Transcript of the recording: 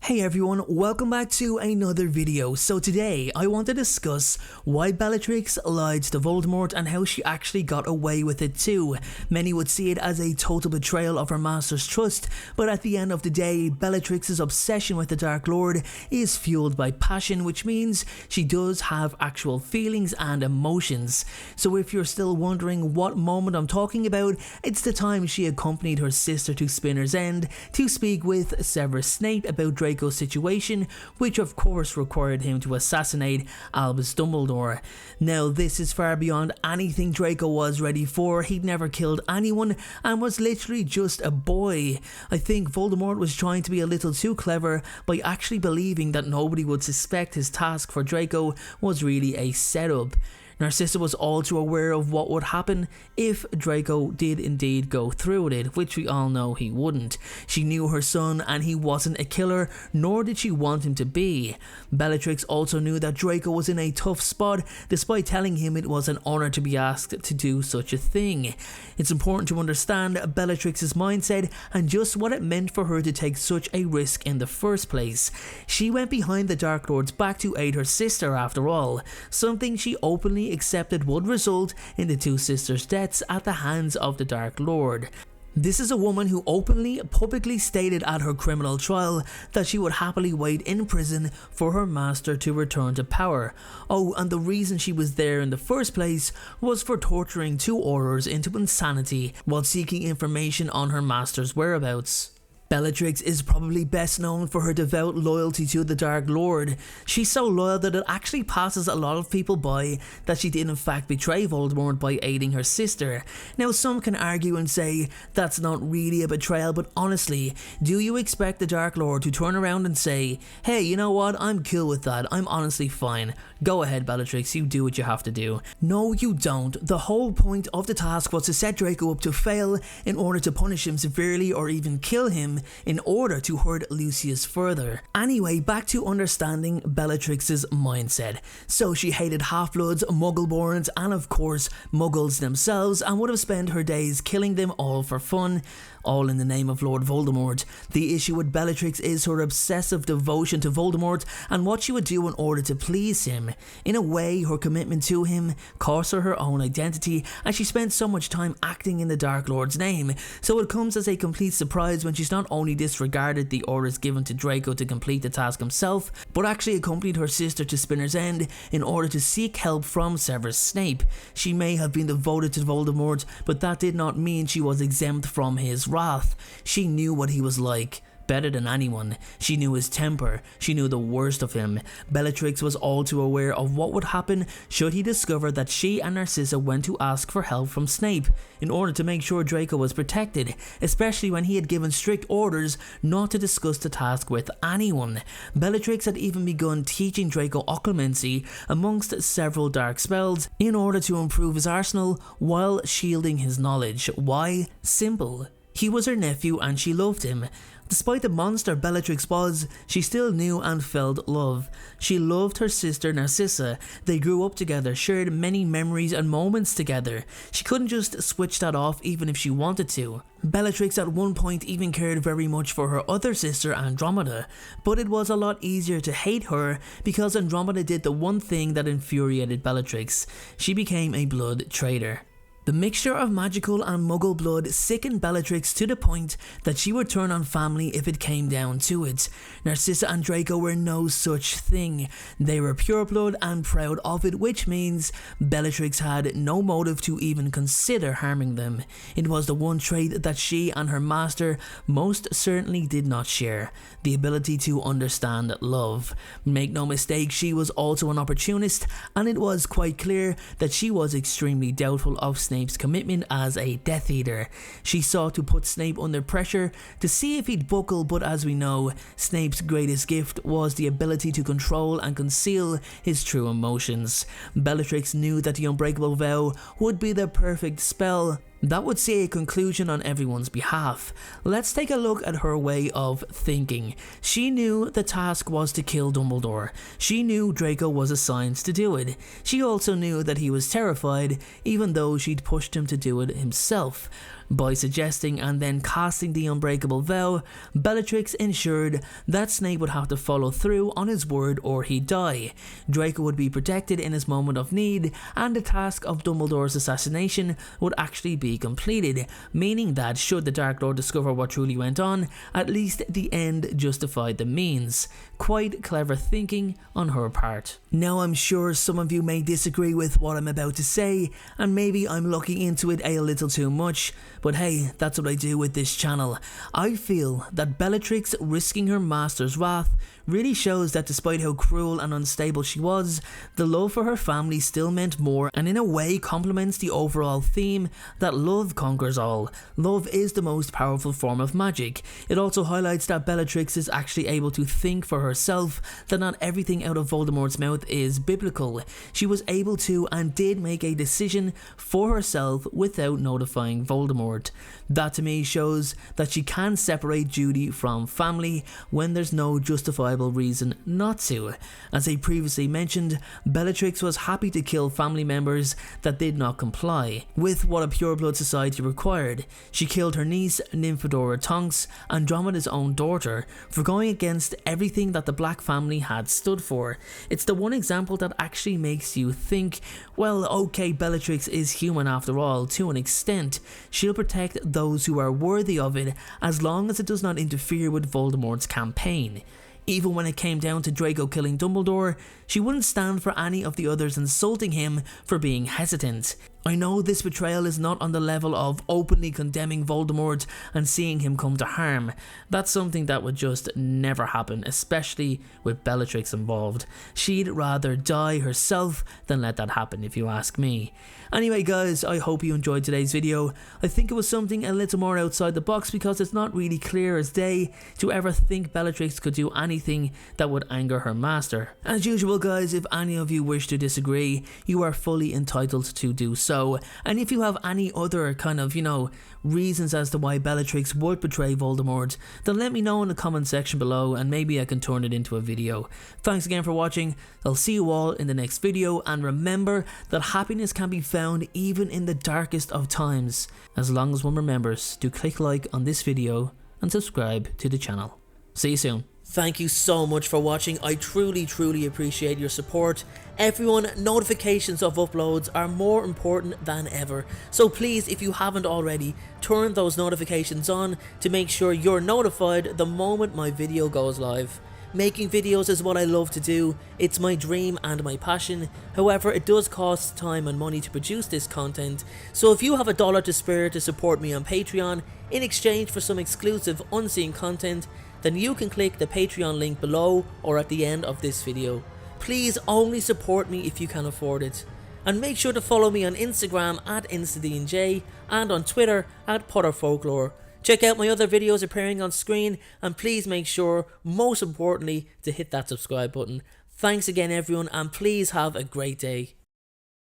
Hey everyone, welcome back to another video. So today I want to discuss why Bellatrix lied to Voldemort and how she actually got away with it too. Many would see it as a total betrayal of her master's trust, but at the end of the day, Bellatrix's obsession with the Dark Lord is fueled by passion, which means she does have actual feelings and emotions. So if you're still wondering what moment I'm talking about, it's the time she accompanied her sister to Spinner's End to speak with Severus Snape about Draco's situation, which of course required him to assassinate Albus Dumbledore. Now this is far beyond anything Draco was ready for. He'd never killed anyone and was literally just a boy. I think Voldemort was trying to be a little too clever by actually believing that nobody would suspect his task for Draco was really a setup. Narcissa was all too aware of what would happen if Draco did indeed go through with it, which we all know he wouldn't. She knew her son and he wasn't a killer, nor did she want him to be. Bellatrix also knew that Draco was in a tough spot, despite telling him it was an honour to be asked to do such a thing. It's important to understand Bellatrix's mindset and just what it meant for her to take such a risk in the first place. She went behind the Dark Lord's back to aid her sister after all, something she openly accepted would result in the two sisters' deaths at the hands of the Dark Lord. This is a woman who openly, publicly stated at her criminal trial that she would happily wait in prison for her master to return to power. Oh, and the reason she was there in the first place was for torturing two Aurors into insanity while seeking information on her master's whereabouts. Bellatrix is probably best known for her devout loyalty to the Dark Lord. She's so loyal that it actually passes a lot of people by that she did in fact betray Voldemort by aiding her sister. Now some can argue and say that's not really a betrayal, but honestly, do you expect the Dark Lord to turn around and say, hey, you know what, I'm cool with that, I'm honestly fine. Go ahead Bellatrix, you do what you have to do. No, you don't. The whole point of the task was to set Draco up to fail in order to punish him severely or even kill him in order to hurt Lucius further. Anyway, back to understanding Bellatrix's mindset. So she hated half-bloods, muggleborns, and of course muggles themselves, and would have spent her days killing them all for fun, all in the name of Lord Voldemort. The issue with Bellatrix is her obsessive devotion to Voldemort and what she would do in order to please him. In a way, her commitment to him cost her own identity, and she spent so much time acting in the Dark Lord's name, so it comes as a complete surprise when she's not only disregarded the orders given to Draco to complete the task himself, but actually accompanied her sister to Spinner's End in order to seek help from Severus Snape. She may have been devoted to Voldemort, but that did not mean she was exempt from his wrath. She knew what he was like better than anyone. She knew his temper. She knew the worst of him. Bellatrix was all too aware of what would happen should he discover that she and Narcissa went to ask for help from Snape in order to make sure Draco was protected, especially when he had given strict orders not to discuss the task with anyone. Bellatrix had even begun teaching Draco occlumency amongst several dark spells in order to improve his arsenal while shielding his knowledge. Why? Simple. He was her nephew and she loved him. Despite the monster Bellatrix was, she still knew and felt love. She loved her sister Narcissa. They grew up together, shared many memories and moments together. She couldn't just switch that off even if she wanted to. Bellatrix at one point even cared very much for her other sister Andromeda, but it was a lot easier to hate her because Andromeda did the one thing that infuriated Bellatrix. She became a blood traitor. The mixture of magical and muggle blood sickened Bellatrix to the point that she would turn on family if it came down to it. Narcissa and Draco were no such thing. They were pure blood and proud of it, which means Bellatrix had no motive to even consider harming them. It was the one trait that she and her master most certainly did not share: the ability to understand love. Make no mistake, she was also an opportunist, and it was quite clear that she was extremely doubtful of Snape's commitment as a Death Eater. She sought to put Snape under pressure to see if he'd buckle, but as we know, Snape's greatest gift was the ability to control and conceal his true emotions. Bellatrix knew that the Unbreakable Vow would be the perfect spell that would see a conclusion on everyone's behalf. Let's take a look at her way of thinking. She knew the task was to kill Dumbledore. She knew Draco was assigned to do it. She also knew that he was terrified, even though she'd pushed him to do it himself. By suggesting and then casting the unbreakable vow, Bellatrix ensured that Snape would have to follow through on his word or he'd die. Draco would be protected in his moment of need, and the task of Dumbledore's assassination would actually be completed, meaning that should the Dark Lord discover what truly went on, at least the end justified the means. Quite clever thinking on her part. Now I'm sure some of you may disagree with what I'm about to say, and maybe I'm looking into it a little too much, but hey, that's what I do with this channel. I feel that Bellatrix risking her master's wrath really shows that despite how cruel and unstable she was, the love for her family still meant more, and in a way complements the overall theme that love conquers all. Love is the most powerful form of magic. It also highlights that Bellatrix is actually able to think for herself, that not everything out of Voldemort's mouth is biblical. She was able to and did make a decision for herself without notifying Voldemort. That to me shows that she can separate duty from family when there's no justifiable reason not to. As I previously mentioned, Bellatrix was happy to kill family members that did not comply with what a pureblood society required. She killed her niece, Nymphadora Tonks, Andromeda's own daughter, for going against everything that the Black family had stood for. It's the one example that actually makes you think, well, okay, Bellatrix is human after all, to an extent. She'll protect those who are worthy of it as long as it does not interfere with Voldemort's campaign. Even when it came down to Draco killing Dumbledore, she wouldn't stand for any of the others insulting him for being hesitant. I know this betrayal is not on the level of openly condemning Voldemort and seeing him come to harm. That's something that would just never happen, especially with Bellatrix involved. She'd rather die herself than let that happen, if you ask me. Anyway guys, I hope you enjoyed today's video. I think it was something a little more outside the box because it's not really clear as day to ever think Bellatrix could do anything that would anger her master. As usual guys, if any of you wish to disagree, you are fully entitled to do so. And if you have any other kind of, reasons as to why Bellatrix would betray Voldemort, then let me know in the comment section below and maybe I can turn it into a video. Thanks again for watching. I'll see you all in the next video, and remember that happiness can be found even in the darkest of times, as long as one remembers to click like on this video and subscribe to the channel. See you soon. Thank you so much for watching. I truly appreciate your support. Everyone, notifications of uploads are more important than ever. So please, if you haven't already, turn those notifications on to make sure you're notified the moment my video goes live. Making videos is what I love to do. It's my dream and my passion. However, it does cost time and money to produce this content. So if you have $1 to spare to support me on Patreon in exchange for some exclusive unseen content, then you can click the Patreon link below or at the end of this video. Please only support me if you can afford it. And make sure to follow me on Instagram at InstaDeanJ and on Twitter at PotterFolklore. Check out my other videos appearing on screen, and please make sure, most importantly, to hit that subscribe button. Thanks again everyone, and please have a great day.